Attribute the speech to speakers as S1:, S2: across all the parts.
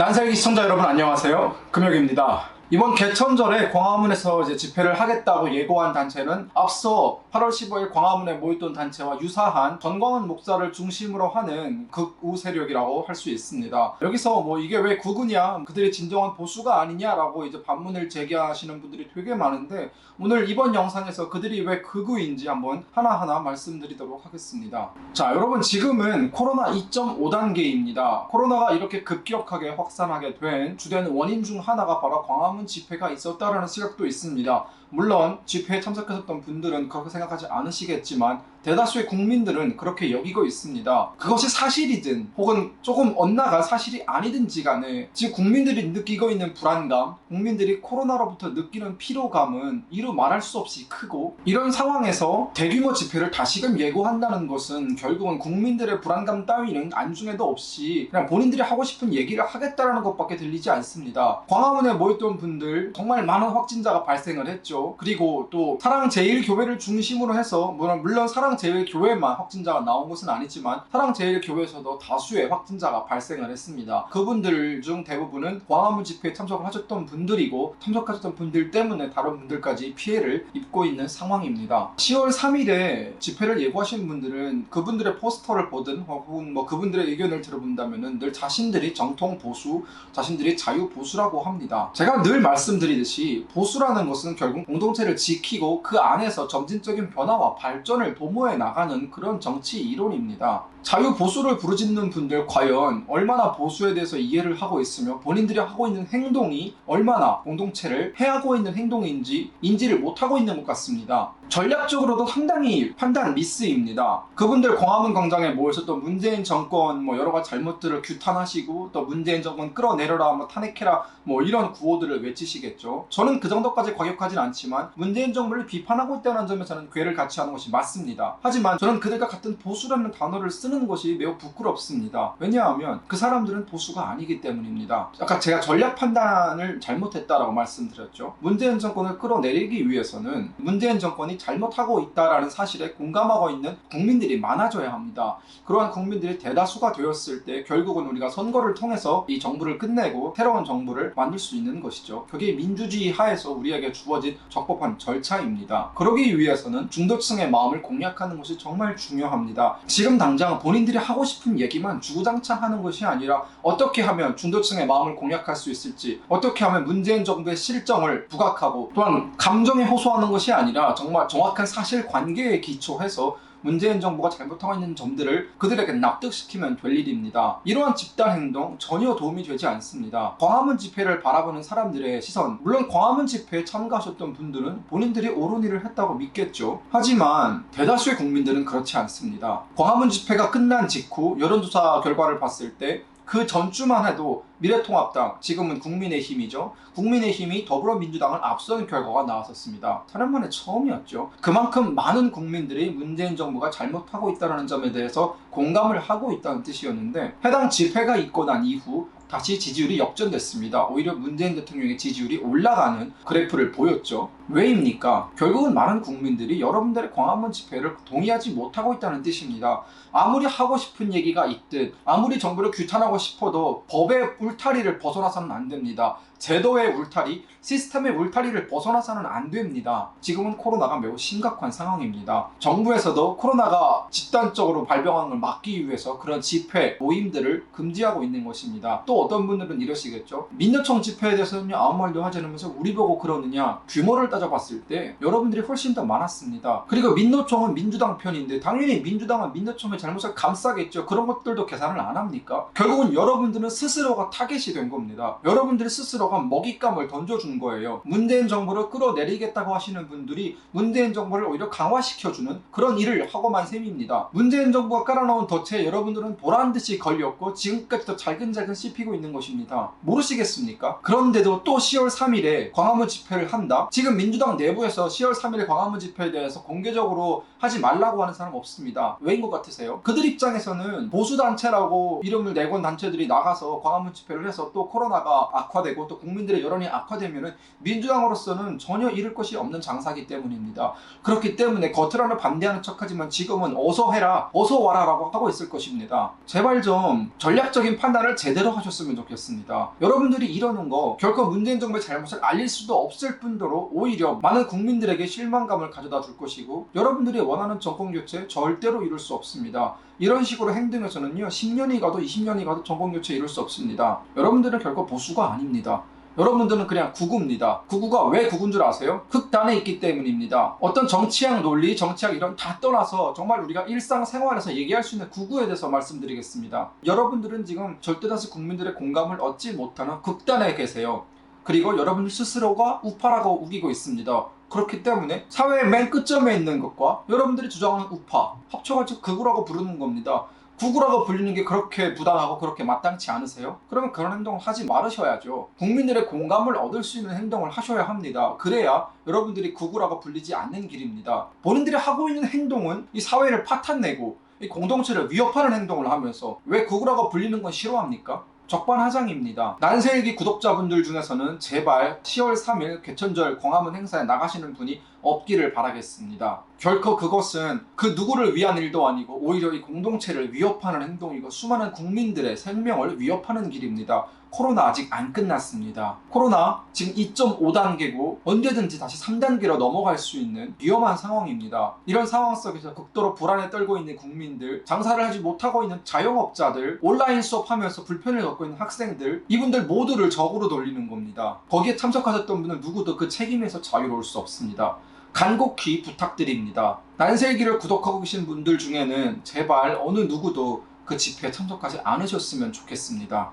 S1: 난살기 시청자 여러분 안녕하세요. 금혁입니다. 이번 개천절에 광화문에서 집회를 하겠다고 예고한 단체는 앞서 8월 15일 광화문에 모였던 단체와 유사한 전광훈 목사를 중심으로 하는 극우 세력이라고 할 수 있습니다. 여기서 이게 왜 극우냐, 그들이 진정한 보수가 아니냐라고 반문을 제기하시는 분들이 되게 많은데, 오늘 이번 영상에서 그들이 왜 극우인지 한번 하나하나 말씀드리도록 하겠습니다. 자, 여러분, 지금은 코로나 2.5단계입니다. 코로나가 이렇게 급격하게 확산하게 된 주된 원인 중 하나가 바로 광화문 집회가 있었다라는 시각도 있습니다. 물론 집회에 참석하셨던 분들은 그렇게 생각하지 않으시겠지만 대다수의 국민들은 그렇게 여기고 있습니다. 그것이 사실이든 혹은 조금 엇나간 사실이 아니든지 간에 지금 국민들이 느끼고 있는 불안감, 국민들이 코로나로부터 느끼는 피로감은 이루 말할 수 없이 크고, 이런 상황에서 대규모 집회를 다시금 예고한다는 것은 결국은 국민들의 불안감 따위는 안중에도 없이 그냥 본인들이 하고 싶은 얘기를 하겠다라는 것밖에 들리지 않습니다. 광화문에 모였던 분들 정말 많은 확진자가 발생을 했죠. 그리고 또 사랑제일교회를 중심으로 해서 물론 사랑제일교회만 확진자가 나온 것은 아니지만 사랑제일교회에서도 다수의 확진자가 발생을 했습니다. 그분들 중 대부분은 광화문 집회에 참석을 하셨던 분들이고, 참석하셨던 분들 때문에 다른 분들까지 피해를 입고 있는 상황입니다. 10월 3일에 집회를 예고하신 분들은 그분들의 포스터를 보든 혹은 그분들의 의견을 들어본다면 늘 자신들이 정통 보수, 자신들이 자유 보수라고 합니다. 제가 늘 말씀드리듯이 보수라는 것은 결국 공동체를 지키고 그 안에서 점진적인 변화와 발전을 도모해 나가는 그런 정치 이론입니다. 자유 보수를 부르짖는 분들 과연 얼마나 보수에 대해서 이해를 하고 있으며 본인들이 하고 있는 행동이 얼마나 공동체를 해하고 있는 행동인지 인지를 못하고 있는 것 같습니다. 전략적으로도 상당히 판단 미스입니다. 그분들 광화문 광장에 모였었던 문재인 정권 여러 가지 잘못들을 규탄하시고, 또 문재인 정권 끌어내려라, 탄핵해라 이런 구호들을 외치시겠죠. 저는 그 정도까지 과격하진 않지만 문재인 정부를 비판하고 있다는 점에서는 궤를 같이 하는 것이 맞습니다. 하지만 저는 그들과 같은 보수라는 단어를 쓰는 것이 매우 부끄럽습니다. 왜냐하면 그 사람들은 보수가 아니기 때문입니다. 아까 제가 전략 판단을 잘못했다라고 말씀드렸죠. 문재인 정권을 끌어내리기 위해서는 문재인 정권이 잘못하고 있다라는 사실에 공감하고 있는 국민들이 많아져야 합니다. 그러한 국민들이 대다수가 되었을 때 결국은 우리가 선거를 통해서 이 정부를 끝내고 새로운 정부를 만들 수 있는 것이죠. 그게 민주주의 하에서 우리에게 주어진 적법한 절차입니다. 그러기 위해서는 중도층의 마음을 공략하는 것이 정말 중요합니다. 지금 당장 본인들이 하고 싶은 얘기만 주구장창 하는 것이 아니라 어떻게 하면 중도층의 마음을 공략할 수 있을지, 어떻게 하면 문재인 정부의 실정을 부각하고, 또한 감정에 호소하는 것이 아니라 정말 정확한 사실관계에 기초해서 문재인 정부가 잘못하고 있는 점들을 그들에게 납득시키면 될 일입니다. 이러한 집단 행동 전혀 도움이 되지 않습니다. 광화문 집회를 바라보는 사람들의 시선, 물론 광화문 집회에 참가하셨던 분들은 본인들이 옳은 일을 했다고 믿겠죠. 하지만 대다수의 국민들은 그렇지 않습니다. 광화문 집회가 끝난 직후 여론조사 결과를 봤을 때 그 전주만 해도 미래통합당, 지금은 국민의힘이죠. 국민의힘이 더불어민주당을 앞서는 결과가 나왔었습니다. 4년 만에 처음이었죠. 그만큼 많은 국민들이 문재인 정부가 잘못하고 있다는 점에 대해서 공감을 하고 있다는 뜻이었는데, 해당 집회가 있고 난 이후 다시 지지율이 역전됐습니다. 오히려 문재인 대통령의 지지율이 올라가는 그래프를 보였죠. 왜입니까? 결국은 많은 국민들이 여러분들의 광화문 집회를 동의하지 못하고 있다는 뜻입니다. 아무리 하고 싶은 얘기가 있든 아무리 정부를 규탄하고 싶어도 법의 울타리를 벗어나서는 안 됩니다. 제도의 울타리, 시스템의 울타리를 벗어나서는 안 됩니다. 지금은 코로나가 매우 심각한 상황입니다. 정부에서도 코로나가 집단적으로 발병하는 걸 막기 위해서 그런 집회, 모임들을 금지하고 있는 것입니다. 또 어떤 분들은 이러시겠죠. 민노총 집회에 대해서는 아무 말도 하지 않으면서 우리 보고 그러느냐. 규모를 따져봤을 때 여러분들이 훨씬 더 많았습니다. 그리고 민노총은 민주당 편인데 당연히 민주당은 민노총의 잘못을 감싸겠죠. 그런 것들도 계산을 안 합니까? 결국은 여러분들은 스스로가 타겟이 된 겁니다. 여러분들이 스스로가 먹잇감을 던져준 거예요. 문재인 정부를 끌어내리겠다고 하시는 분들이 문재인 정부를 오히려 강화시켜주는 그런 일을 하고만 셈입니다. 문재인 정부가 깔아놓은 덫에 여러분들은 보란듯이 걸렸고 지금까지도 잘근잘근 씹히고 있는 것입니다. 모르시겠습니까? 그런데도 또 10월 3일에 광화문 집회를 한다? 지금 민주당 내부에서 10월 3일 광화문 집회에 대해서 공개적으로 하지 말라고 하는 사람 없습니다. 왜인 것 같으세요? 그들 입장에서는 보수단체라고 이름을 내건 단체들이 나가서 광화문 집회를 해서 또 코로나가 악화되고 또 국민들의 여론이 악화되면은 민주당으로서는 전혀 잃을 것이 없는 장사기 때문입니다. 그렇기 때문에 겉으로는 반대하는 척하지만 지금은 어서 해라, 어서 와라라고 하고 있을 것입니다. 제발 좀 전략적인 판단을 제대로 하셨으면 좋겠습니다. 여러분들이 이러는 거 결코 문재인 정부의 잘못을 알릴 수도 없을 뿐더러 오히려 많은 국민들에게 실망감을 가져다 줄 것이고 여러분들이 원하는 정권교체 절대로 이룰 수 없습니다. 이런 식으로 행동해서는요 10년이 가도 20년이 가도 정권교체 이룰 수 없습니다. 여러분들은 결코 보수가 아닙니다. 여러분들은 그냥 구구입니다. 구구가 왜 구구인 줄 아세요? 극단에 있기 때문입니다. 어떤 정치학 논리, 정치학 이런 다 떠나서 정말 우리가 일상생활에서 얘기할 수 있는 구구에 대해서 말씀드리겠습니다. 여러분들은 지금 절대다수 국민들의 공감을 얻지 못하는 극단에 계세요. 그리고 여러분들 스스로가 우파라고 우기고 있습니다. 그렇기 때문에 사회의 맨 끝점에 있는 것과 여러분들이 주장하는 우파 합쳐가지고 극우라고 부르는 겁니다. 극우라고 불리는 게 그렇게 부당하고 그렇게 마땅치 않으세요? 그러면 그런 행동을 하지 말으셔야죠. 국민들의 공감을 얻을 수 있는 행동을 하셔야 합니다. 그래야 여러분들이 극우라고 불리지 않는 길입니다. 본인들이 하고 있는 행동은 이 사회를 파탄내고 이 공동체를 위협하는 행동을 하면서 왜 극우라고 불리는 건 싫어합니까? 적반하장입니다. 난세일기 구독자분들 중에서는 제발 10월 3일 개천절 광화문 행사에 나가시는 분이 없기를 바라겠습니다. 결코 그것은 그 누구를 위한 일도 아니고 오히려 이 공동체를 위협하는 행동이고 수많은 국민들의 생명을 위협하는 길입니다. 코로나 아직 안 끝났습니다. 코로나 지금 2.5단계고 언제든지 다시 3단계로 넘어갈 수 있는 위험한 상황입니다. 이런 상황 속에서 극도로 불안에 떨고 있는 국민들, 장사를 하지 못하고 있는 자영업자들, 온라인 수업하면서 불편을 겪고 있는 학생들, 이분들 모두를 적으로 돌리는 겁니다. 거기에 참석하셨던 분은 누구도 그 책임에서 자유로울 수 없습니다. 간곡히 부탁드립니다. 난세일기를 구독하고 계신 분들 중에는 제발 어느 누구도 그 집회에 참석하지 않으셨으면 좋겠습니다.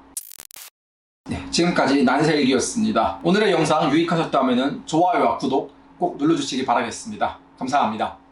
S1: 네, 지금까지 난세일기였습니다. 오늘의 영상 유익하셨다면 좋아요와 구독 꼭 눌러주시기 바라겠습니다. 감사합니다.